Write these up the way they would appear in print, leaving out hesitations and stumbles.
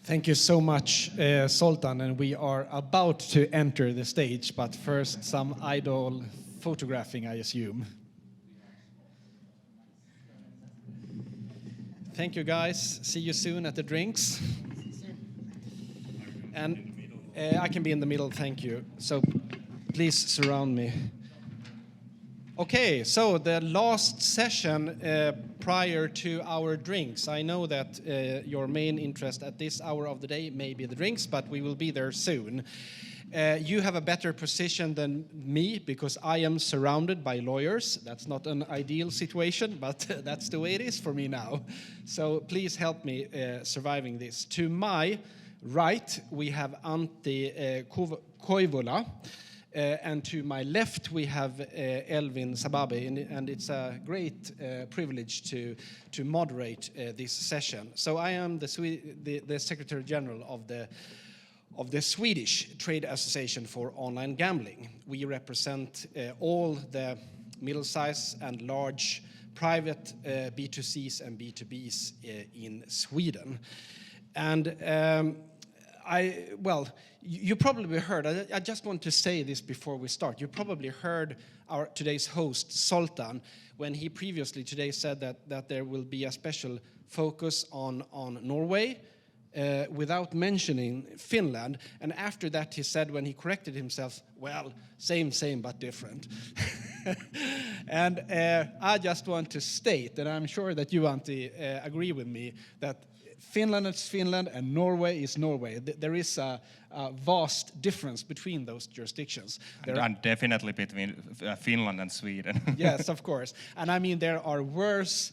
Thank you so much, Zoltan, and we are about to enter the stage, but first some idol photographing, I assume. Thank you, guys. See you soon at the drinks. And I can be in the middle, thank you. So please surround me. Okay, so the last session prior to our drinks. I know that your main interest at this hour of the day may be the drinks, but we will be there soon. You have a better position than me because I am surrounded by lawyers. That's not an ideal situation, but that's the way it is for me now. So please help me surviving this. To my right, we have Antti Koivula. And to my left, we have Elvin Sababe, and it's a great privilege to moderate this session. So I am the Secretary General of the Swedish Trade Association for Online Gambling. We represent all the middle-sized and large private B2Cs and B2Bs in Sweden. And you probably heard, I just want to say this before we start, you probably heard our today's host, Zoltan, when he previously today said that there will be a special focus on Norway without mentioning Finland. And after that he said, when he corrected himself, well, same, but different. And I just want to state, and I'm sure that you, Antti, agree with me, that Finland is Finland and Norway is Norway. There is a vast difference between those jurisdictions. And definitely between Finland and Sweden. Yes, of course. And I mean, there are worse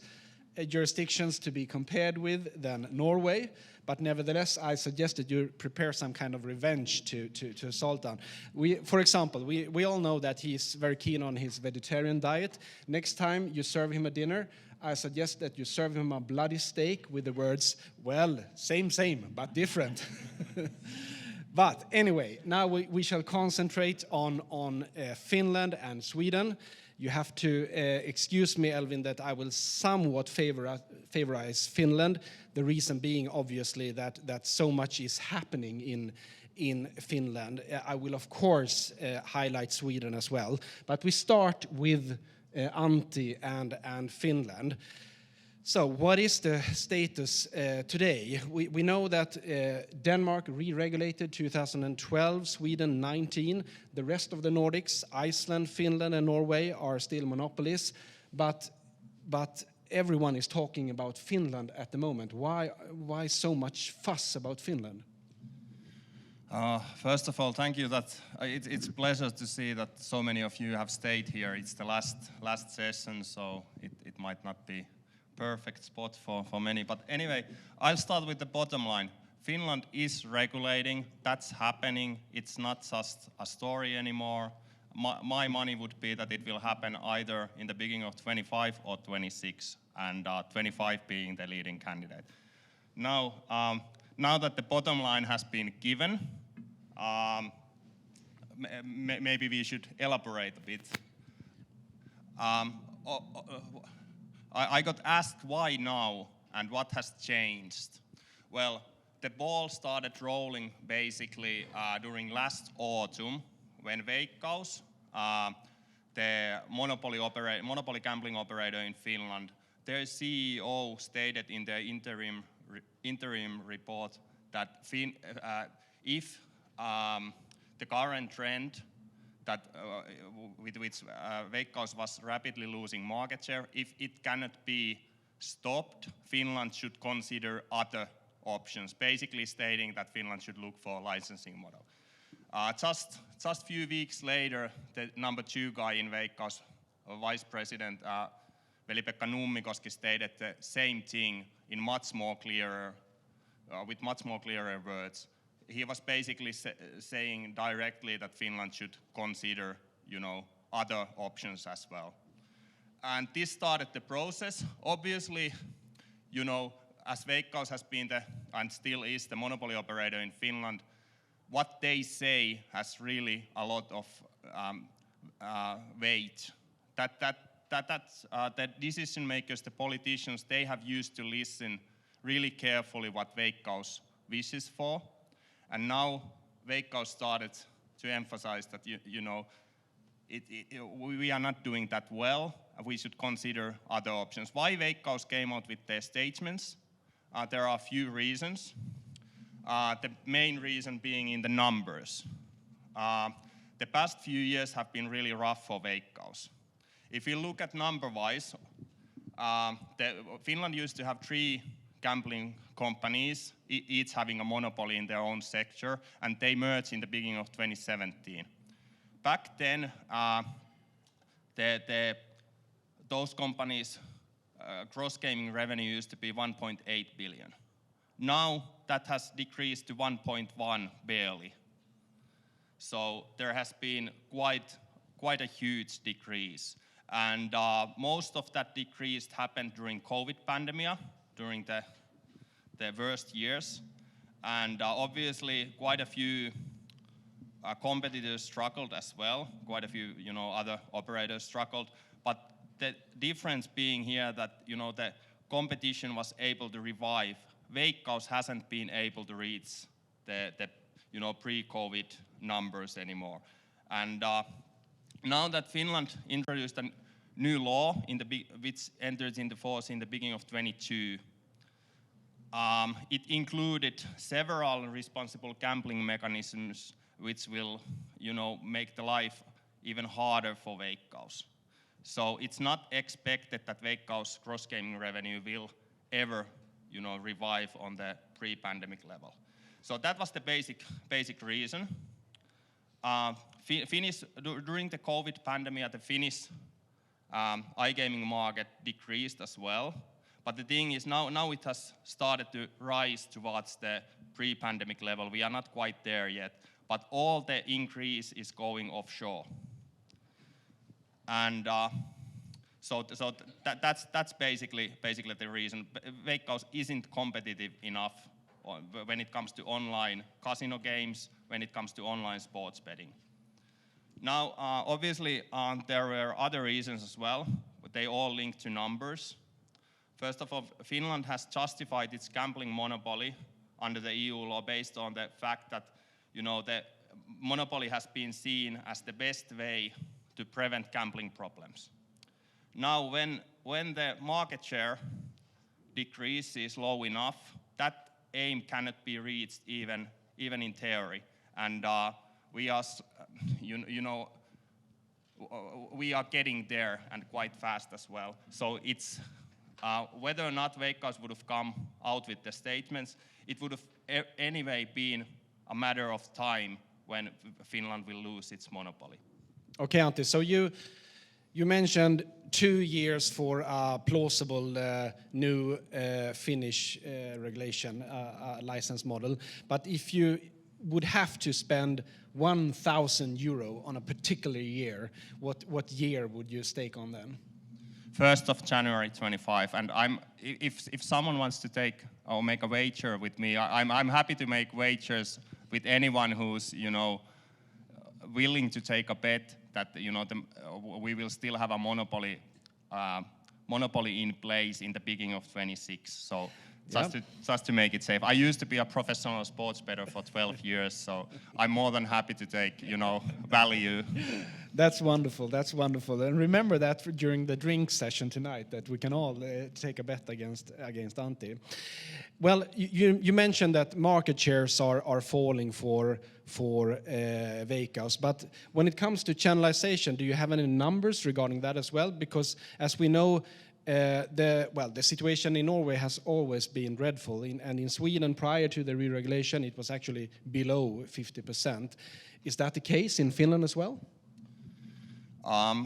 jurisdictions to be compared with than Norway. But nevertheless, I suggested you prepare some kind of revenge to Zoltan. For example, we all know that he's very keen on his vegetarian diet. Next time you serve him a dinner, I suggest that you serve him a bloody steak with the words, well, same, but different. But anyway, now we shall concentrate on Finland and Sweden. You have to excuse me, Elvin, that I will somewhat favorize Finland. The reason being, obviously, that so much is happening in Finland. I will, of course, highlight Sweden as well. But we start with Antti and Finland. So what is the status today? We know that Denmark re-regulated 2012, Sweden 19. The rest of the Nordics, Iceland, Finland, and Norway are still monopolies. But everyone is talking about Finland at the moment. Why so much fuss about Finland? First of all, thank you. It's a pleasure to see that so many of you have stayed here. It's the last session, so it might not be perfect spot for many. But anyway, I'll start with the bottom line. Finland is regulating. That's happening. It's not just a story anymore. My money would be that it will happen either in the beginning of 25 or 26, and 25 being the leading candidate. Now that the bottom line has been given, maybe we should elaborate a bit. I got asked why now and what has changed. Well, the ball started rolling basically during last autumn when Veikkaus, the monopoly gambling operator in Finland, their CEO stated in the interim report that if the current trend that with which Veikkaus was rapidly losing market share, if it cannot be stopped, Finland should consider other options, basically stating that Finland should look for a licensing model. Just few weeks later, the number 2 guy in Veikkaus, Vice President Veli-Pekka Nummikoski, stated the same thing in with much more clearer words. He was basically saying directly that Finland should consider, other options as well. And this started the process. Obviously, as Veikkaus has been and still is the monopoly operator in Finland, what they say has really a lot of weight. The decision makers, the politicians, they have used to listen really carefully what Veikkaus wishes for. And now Veikkaus started to emphasize that, we are not doing that well. We should consider other options. Why Veikkaus came out with their statements? There are a few reasons. The main reason being in the numbers. The past few years have been really rough for Veikkaus. If you look at number-wise, Finland used to have 3 gambling companies, each having a monopoly in their own sector, and they merged in the beginning of 2017. Back then, those companies' gross gaming revenue used to be 1.8 billion. Now that has decreased to 1.1 barely. So there has been quite a huge decrease. And most of that decrease happened during COVID pandemic, during the worst years. And obviously quite a few competitors struggled as well. Quite a few other operators struggled. But the difference being here that the competition was able to revive. Veikkaus hasn't been able to reach the pre-COVID numbers anymore. And now that Finland introduced a new law which entered into force in the beginning of 2022, it included several responsible gambling mechanisms which will make the life even harder for Veikkaus. So it's not expected that Veikkaus gross gaming revenue will ever revive on the pre-pandemic level. So that was the basic reason. During the COVID pandemic, the Finnish iGaming market decreased as well. But the thing is now it has started to rise towards the pre-pandemic level. We are not quite there yet, but all the increase is going offshore. And so that's basically the reason. Veikkaus isn't competitive enough when it comes to online casino games, when it comes to online sports betting. Now, obviously, there were other reasons as well, but they all link to numbers. First of all, Finland has justified its gambling monopoly under the EU law based on the fact that the monopoly has been seen as the best way to prevent gambling problems. Now, when the market share decrease is low enough, that aim cannot be reached even in theory, and we are, we are getting there and quite fast as well. So it's whether or not Veikkaus would have come out with the statements, it would have anyway been a matter of time when Finland will lose its monopoly. Okay, Antti, so you mentioned 2 years for a plausible new Finnish regulation license model, but if you would have to spend 1,000 euro on a particular year, what year would you stake on then? 1st of January 25, and if someone wants to take or make a wager with me, I'm happy to make wagers with anyone who's willing to take a bet that we will still have a monopoly in place in the beginning of 26. So just to make it safe. I used to be a professional sports bettor for 12 years, so I'm more than happy to take value. That's wonderful. That's wonderful. And remember that during the drink session tonight, that we can all take a bet against Antti. Well, you mentioned that market shares are falling for Veikkaus, but when it comes to channelization, do you have any numbers regarding that as well? Because as we know, the situation in Norway has always been dreadful, and in Sweden prior to the re-regulation, it was actually below 50%. Is that the case in Finland as well?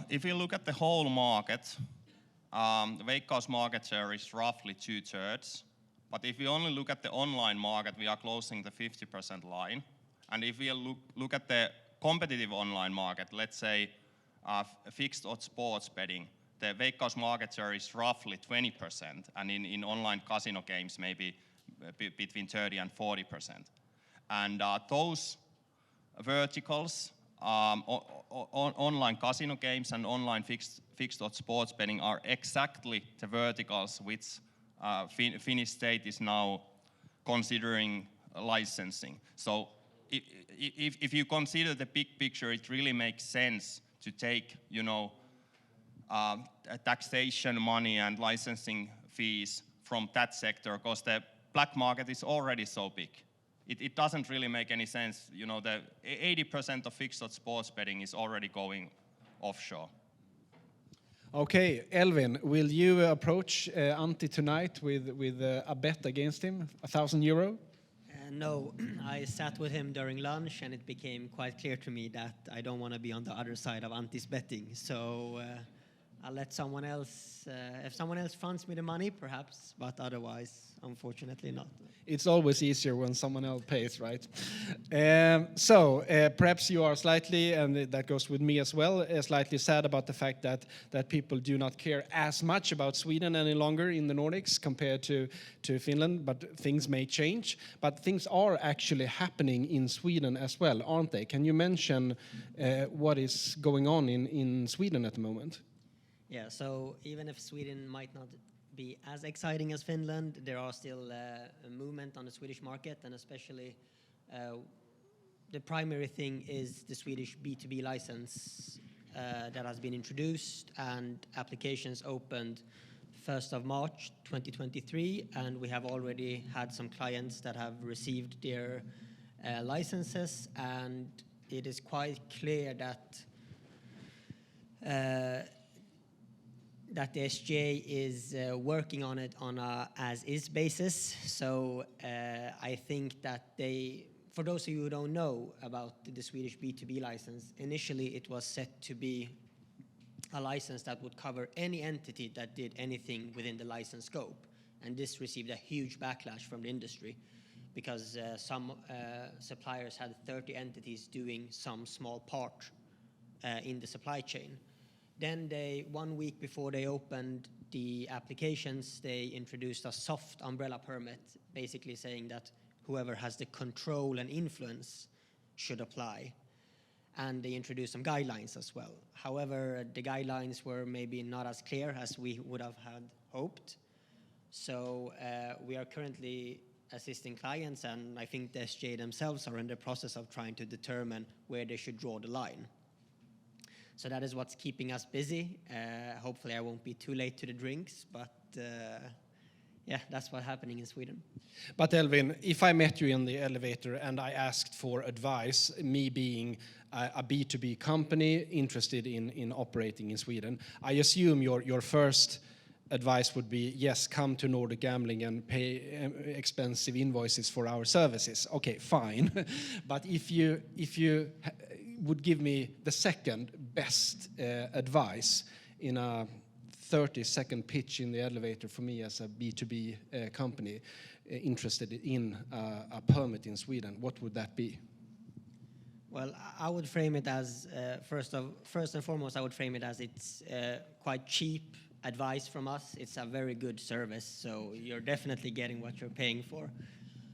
If you look at the whole market, the Veikkaus market share is roughly 2/3. But if you only look at the online market, we are closing the 50% line. And if we look at the competitive online market, let's say fixed odds sports betting, the Veikkaus market share is roughly 20%, and in online casino games maybe between 30 and 40%. And those verticals, online casino games and online fixed odds sports betting, are exactly the verticals which Finnish state is now considering licensing. So if you consider the big picture, it really makes sense to take, taxation money and licensing fees from that sector, because the black market is already so big. It doesn't really make any sense. The 80% of fixed odds sports betting is already going offshore. Okay, Elvin, will you approach Antti tonight with a bet against him, €1,000? No, I sat with him during lunch, and it became quite clear to me that I don't want to be on the other side of Antti's betting. So I'll let someone else, if someone else funds me the money, perhaps, but otherwise, unfortunately not. It's always easier when someone else pays, right? Perhaps you are slightly, and that goes with me as well, slightly sad about the fact that people do not care as much about Sweden any longer in the Nordics compared to Finland, but things may change. But things are actually happening in Sweden as well, aren't they? Can you mention what is going on in Sweden at the moment? Yeah, so even if Sweden might not be as exciting as Finland, there are still a movement on the Swedish market, and especially the primary thing is the Swedish B2B license that has been introduced, and applications opened 1st of March 2023, and we have already had some clients that have received their licenses, and it is quite clear that the SJ is working on it on a as-is basis. So I think that for those of you who don't know about the Swedish B2B license, initially it was set to be a license that would cover any entity that did anything within the license scope. And this received a huge backlash from the industry, because some suppliers had 30 entities doing some small part in the supply chain. Then 1 week before they opened the applications, they introduced a soft umbrella permit, basically saying that whoever has the control and influence should apply. And they introduced some guidelines as well. However, the guidelines were maybe not as clear as we would have had hoped. So we are currently assisting clients, and I think the SJ themselves are in the process of trying to determine where they should draw the line. So that is what's keeping us busy. Hopefully I won't be too late to the drinks, but yeah, that's what's happening in Sweden. But Elvin, if I met you in the elevator and I asked for advice, me being a B2B company interested in operating in Sweden, I assume your first advice would be, yes, come to Nordic Gambling and pay expensive invoices for our services. Okay, fine. But if you would give me the second best advice in a 30-second pitch in the elevator for me as a B2B company interested in a permit in Sweden, what would that be? Well, I would frame it as, first and foremost, I would frame it as it's quite cheap advice from us. It's a very good service, so you're definitely getting what you're paying for.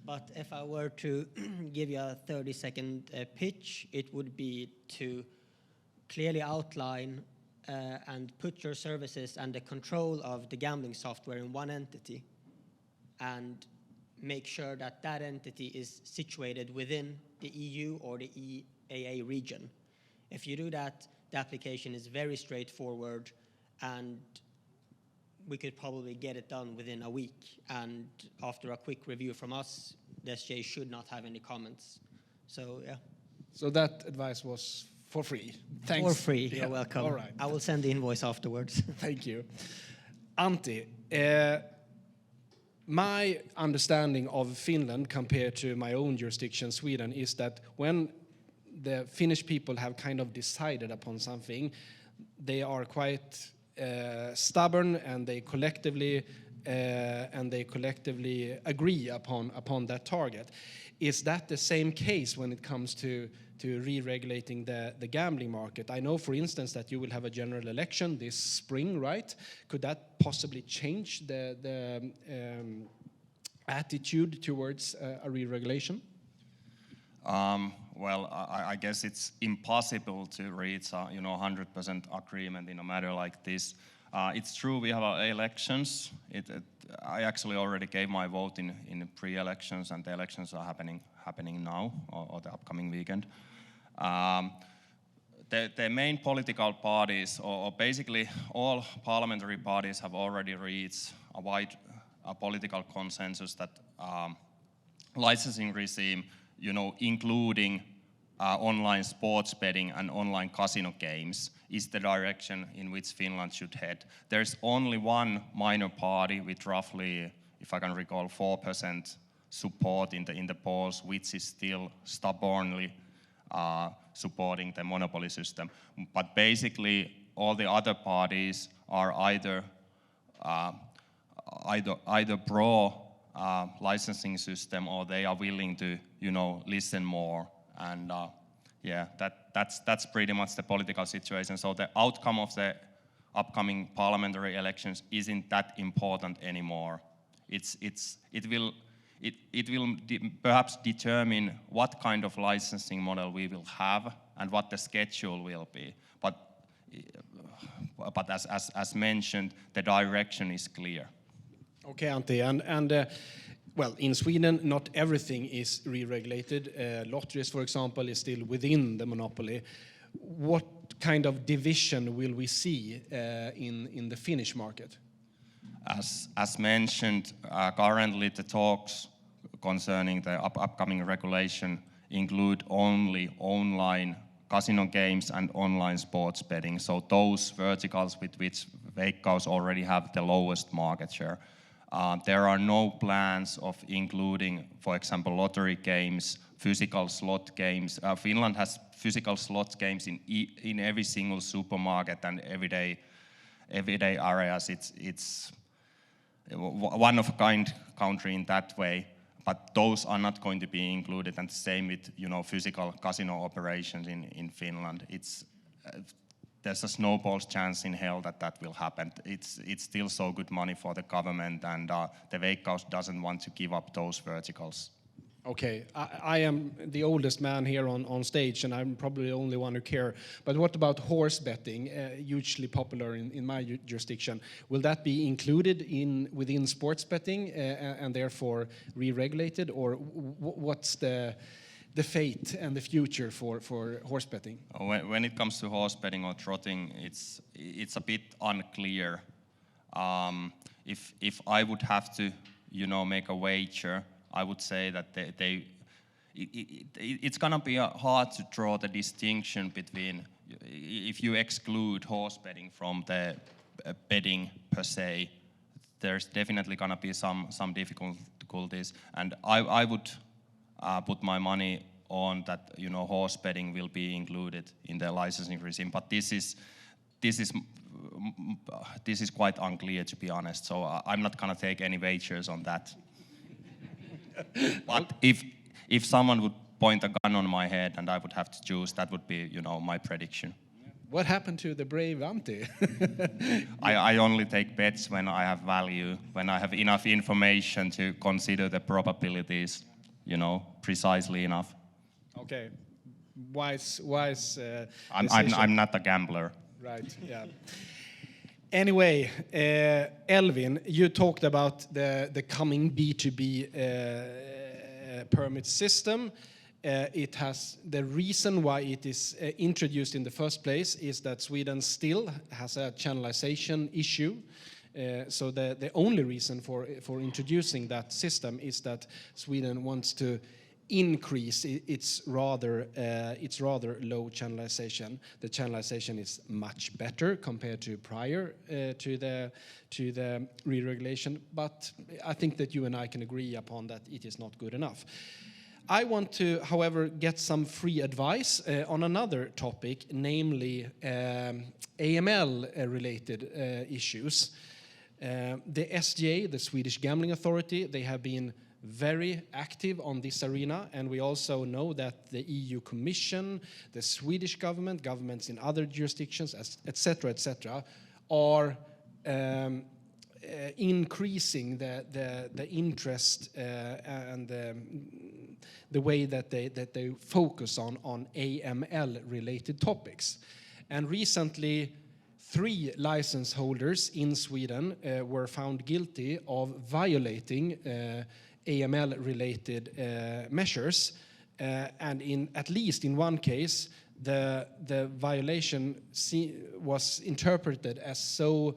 But if I were to give you a 30-second pitch, it would be to clearly outline and put your services and the control of the gambling software in one entity, and make sure that that entity is situated within the EU or the EAA region. If you do that, the application is very straightforward, and we could probably get it done within a week. And after a quick review from us, the SJ should not have any comments. So, yeah. So that advice was for free. Thanks. For free, Yeah. you're welcome. All right. I will send the invoice afterwards. Thank you. Antti, my understanding of Finland compared to my own jurisdiction, Sweden, is that when the Finnish people have kind of decided upon something, they are quite stubborn, and they collectively agree upon that target. Is that the same case when it comes to re-regulating the gambling market? I know, for instance, that you will have a general election this spring, right? Could that possibly change the attitude towards a re-regulation? Well, I guess it's impossible to reach a 100% agreement in a matter like this. It's true we have elections. I actually already gave my vote in pre-elections, and the elections are happening now or the upcoming weekend. The main political parties, or basically all parliamentary parties, have already reached a wide political consensus that licensing regime, including online sports betting and online casino games, is the direction in which Finland should head. There's only one minor party with roughly, if I can recall, 4% support in the polls, which is still stubbornly supporting the monopoly system. But basically, all the other parties are either pro licensing system, or they are willing to, listen more. And that's pretty much the political situation. So the outcome of the upcoming parliamentary elections isn't that important anymore. It will perhaps determine what kind of licensing model we will have and what the schedule will be. But as mentioned, the direction is clear. Okay, Antti, well, in Sweden, not everything is re-regulated. Lotteries, for example, is still within the monopoly. What kind of division will we see in the Finnish market? As mentioned, currently the talks concerning the upcoming regulation include only online casino games and online sports betting. So those verticals with which Veikkaus already have the lowest market share. There are no plans of including, for example, lottery games, physical slot games. Finland has physical slot games in every single supermarket and everyday areas. It's one of a kind country in that way, but those are not going to be included. And the same with physical casino operations in Finland. There's a snowball's chance in hell that will happen. It's still so good money for the government, and the Veikkaus doesn't want to give up those verticals. Okay, I am the oldest man here on stage, and I'm probably the only one who care. But what about horse betting, hugely popular in my jurisdiction? Will that be included within sports betting and therefore re-regulated, or what's the fate and the future for horse betting? When it comes to horse betting or trotting, it's a bit unclear. If I would have to, make a wager, I would say that it's gonna be hard to draw the distinction between, if you exclude horse betting from the betting per se, there's definitely gonna be some difficulties, and I would put my money on that, horse betting will be included in the licensing regime. But this is quite unclear, to be honest. So I'm not gonna take any wagers on that. But if someone would point a gun on my head and I would have to choose, that would be, my prediction. What happened to the brave Antti? I only take bets when I have value, when I have enough information to consider the probabilities, precisely enough. Okay, wise. I'm not a gambler. Right. Yeah. Anyway, Elvin, you talked about the coming B2B permit system. It has the reason why it is introduced in the first place is that Sweden still has a channelization issue. So the only reason for introducing that system is that Sweden wants to increase its rather low channelization. The channelization is much better compared to prior to the re-regulation, but I think that you and I can agree upon that it is not good enough. I want to, however, get some free advice on another topic, namely AML-related issues. The SGA, the Swedish Gambling Authority, they have been very active on this arena, and we also know that the EU Commission, the Swedish government, governments in other jurisdictions, etc., are increasing the interest and the way that they focus on AML-related topics. And recently, 3 license holders in Sweden were found guilty of violating AML-related measures, and at least in one case, the violation was interpreted as so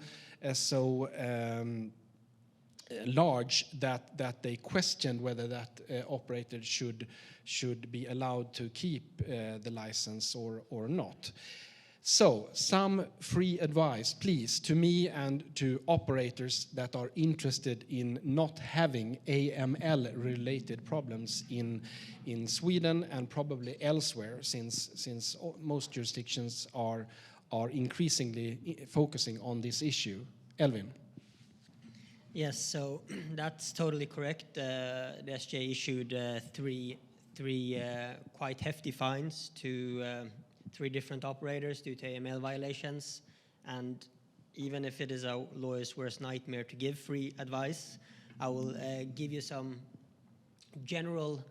large that they questioned whether that operator should be allowed to keep the license or not. So, some free advice, please, to me and to operators that are interested in not having AML-related problems in Sweden and probably elsewhere, since most jurisdictions are increasingly focusing on this issue. Elvin. Yes, so that's totally correct. The SJ issued three quite hefty fines to 3 different operators due to AML violations. And even if it is a lawyer's worst nightmare to give free advice, I will give you some general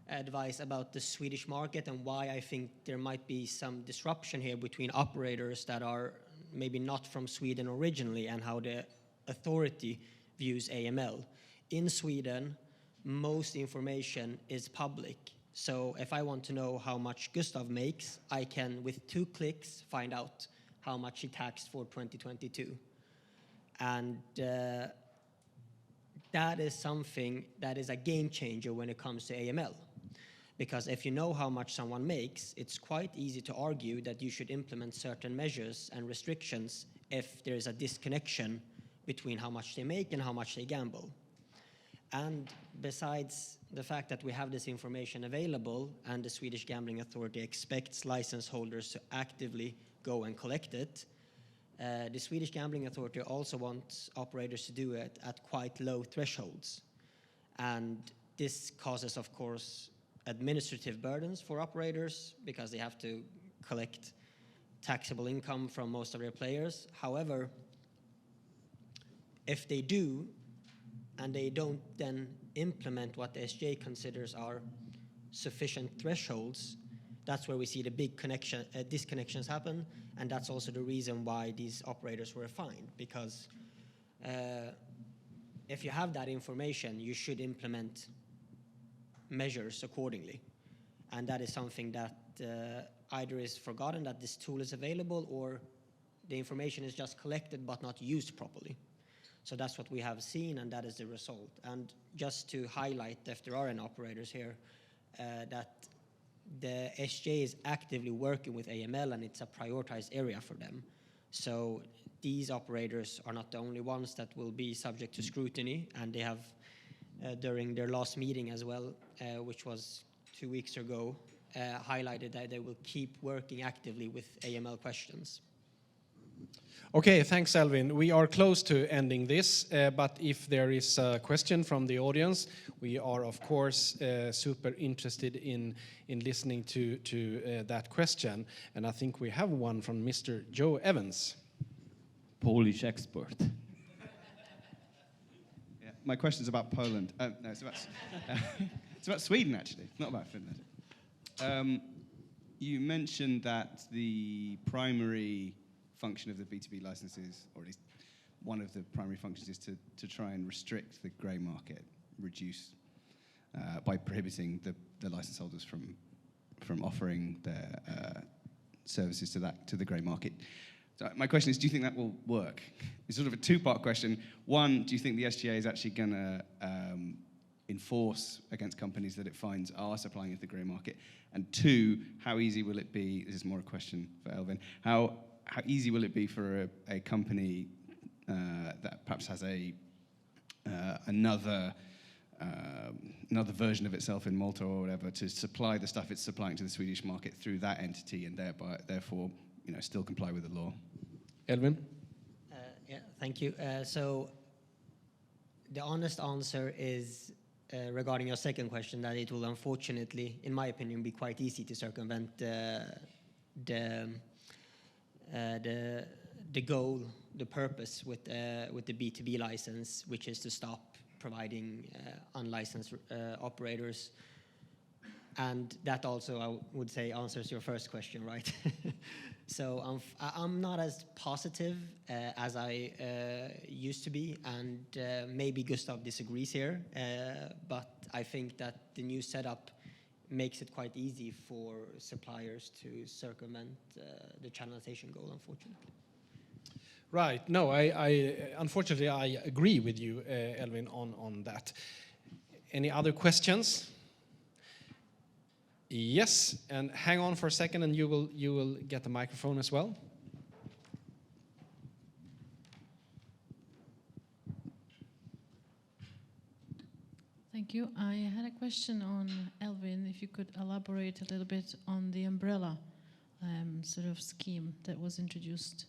advice about the Swedish market and why I think there might be some disruption here between operators that are maybe not from Sweden originally and how the authority views AML. In Sweden, most information is public. So if I want to know how much Gustav makes, I can, with 2 clicks, find out how much he taxed for 2022. And that is something that is a game changer when it comes to AML. Because if you know how much someone makes, it's quite easy to argue that you should implement certain measures and restrictions if there is a disconnection between how much they make and how much they gamble. And besides the fact that we have this information available and the Swedish Gambling Authority expects license holders to actively go and collect it, the Swedish Gambling Authority also wants operators to do it at quite low thresholds. And this causes, of course, administrative burdens for operators because they have to collect taxable income from most of their players. However, if they do, and they don't then implement what the SJ considers are sufficient thresholds, that's where we see the big disconnections happen, and that's also the reason why these operators were fined, because if you have that information, you should implement measures accordingly. And that is something that either is forgotten that this tool is available, or the information is just collected but not used properly. So that's what we have seen, and that is the result. And just to highlight, if there are any operators here, that the SJ is actively working with AML, and it's a prioritized area for them. So these operators are not the only ones that will be subject to scrutiny, and they have, during their last meeting as well, which was 2 weeks ago, highlighted that they will keep working actively with AML questions. Okay, thanks, Elvin. We are close to ending this, but if there is a question from the audience, we are, of course, super interested in listening to that question. And I think we have one from Mr. Joe Evans. Polish expert. Yeah, my question's about Poland. No, it's about Sweden, actually, not about Finland. You mentioned that the primary function of the B2B licenses, or at least one of the primary functions, is to try and restrict the grey market, reduce by prohibiting the license holders from offering their services to the grey market. So my question is, do you think that will work? It's sort of a 2-part question. One, do you think the SGA is actually going to enforce against companies that it finds are supplying into the grey market? And 2, how easy will it be? This is more a question for Elvin. How easy will it be for a company that perhaps has another version of itself in Malta or whatever to supply the stuff it's supplying to the Swedish market through that entity, and therefore still comply with the law? Elvin? Yeah, thank you. So the honest answer is, regarding your second question, that it will unfortunately, in my opinion, be quite easy to circumvent the goal, the purpose with the B2B license, which is to stop providing unlicensed operators And that also, I would say, answers your first question, right? So I'm not as positive as I used to be, and maybe Gustav disagrees here, but I think that the new setup makes it quite easy for suppliers to circumvent the channelization goal, unfortunately. Right. No, unfortunately I agree with you, Elvin, on that. Any other questions? Yes, and hang on for a second, and you will get the microphone as well. Thank you. I had a question on Elvin, if you could elaborate a little bit on the umbrella sort of scheme that was introduced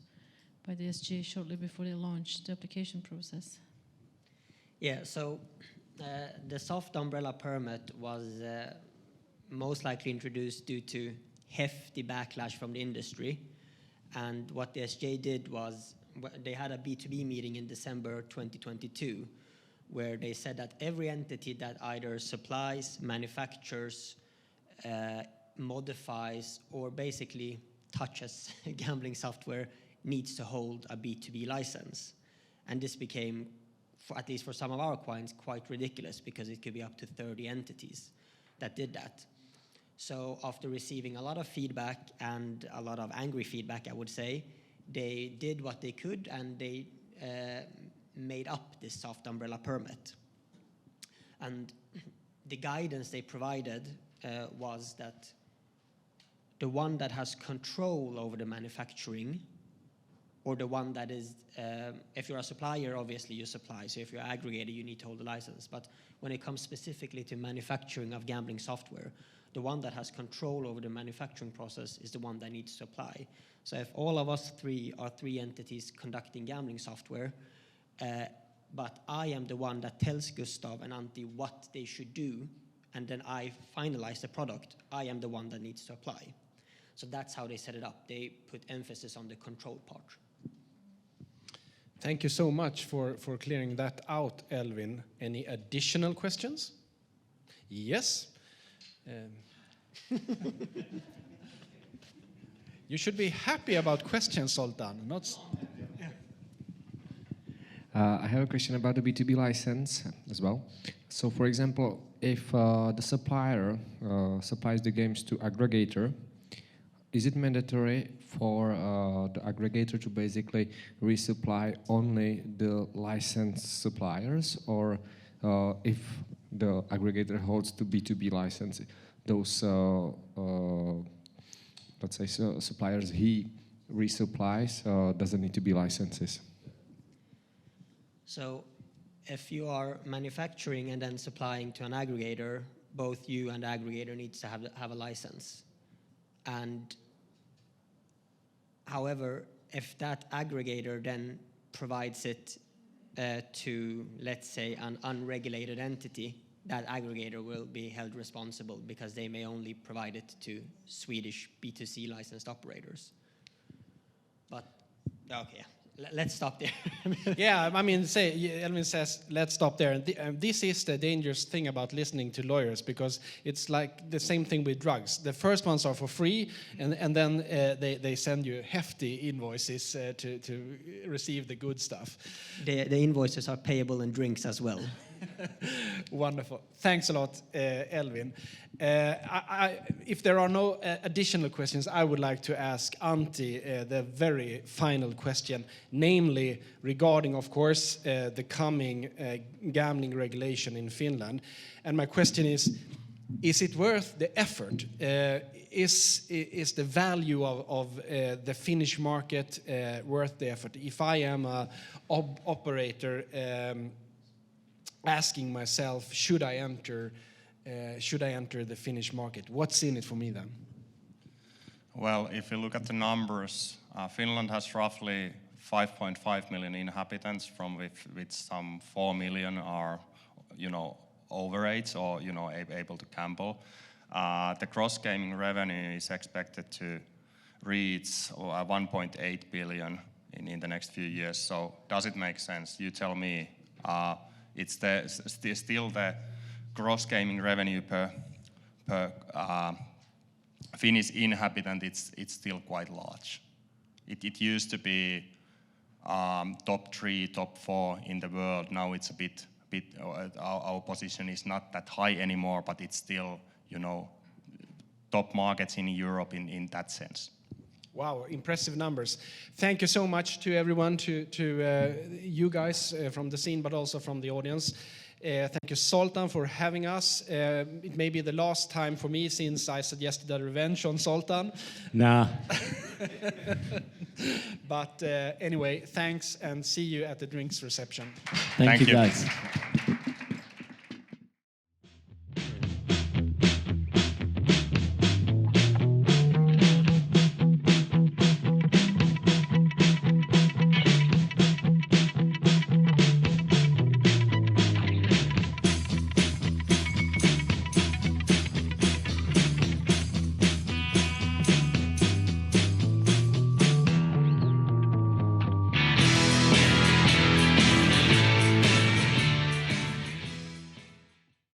by the SGA shortly before they launched the application process. Yeah, so the soft umbrella permit was most likely introduced due to hefty backlash from the industry. And what the SGA did was they had a B2B meeting in December 2022 where they said that every entity that either supplies, manufactures, modifies, or basically touches gambling software needs to hold a B2B license. And this became, at least for some of our clients, quite ridiculous because it could be up to 30 entities that did that. So after receiving a lot of feedback and a lot of angry feedback, I would say, they did what they could and they made up this soft umbrella permit. And the guidance they provided was that the one that has control over the manufacturing, or the one that is, if you're a supplier, obviously you supply. So if you're an aggregator, you need to hold a license. But when it comes specifically to manufacturing of gambling software, the one that has control over the manufacturing process is the one that needs to apply. So if all of us three are three entities conducting gambling software, but I am the one that tells Gustav and Antti what they should do, and then I finalize the product, I am the one that needs to apply. So that's how they set it up. They put emphasis on the control part. Thank you so much for clearing that out, Elvin. Any additional questions? Yes. You should be happy about questions, Zoltan. Not. I have a question about the B2B license as well. So, for example, if the supplier supplies the games to aggregator, is it mandatory for the aggregator to basically resupply only the licensed suppliers, or if the aggregator holds the B2B license, those let's say suppliers he resupplies doesn't need to be licenses? So if you are manufacturing and then supplying to an aggregator, both you and the aggregator needs to have a license. And however, if that aggregator then provides it to, let's say, an unregulated entity, that aggregator will be held responsible because they may only provide it to Swedish B2C licensed operators. But, okay, let's stop there. Yeah, I mean, Elvin says, let's stop there. And this is the dangerous thing about listening to lawyers, because it's like the same thing with drugs. The first ones are for free, and then they send you hefty invoices to receive the good stuff. The invoices are payable in drinks as well. Wonderful. Thanks a lot, Elvin. If there are no additional questions, I would like to ask Antti the very final question, namely regarding, of course, the coming gambling regulation in Finland. And my question is it worth the effort? Is the value of the Finnish market worth the effort? If I am an operator asking myself, should I enter the Finnish market? What's in it for me then? Well, if you look at the numbers, Finland has roughly 5.5 million inhabitants, from which some 4 million are, overage or, able to gamble. The cross gaming revenue is expected to reach 1.8 billion in the next few years. So does it make sense? You tell me. It's still the gross gaming revenue per Finnish inhabitant, it's still quite large. It used to be top 3, top 4 in the world. Now it's a bit our position is not that high anymore, but it's still, top markets in Europe in that sense. Wow, impressive numbers. Thank you so much to everyone, to you guys from the scene, but also from the audience. Thank you, Zoltan, for having us. It may be the last time for me since I suggested a revenge on Zoltan. Nah. But anyway, thanks and see you at the drinks reception. Thank you, you. guys.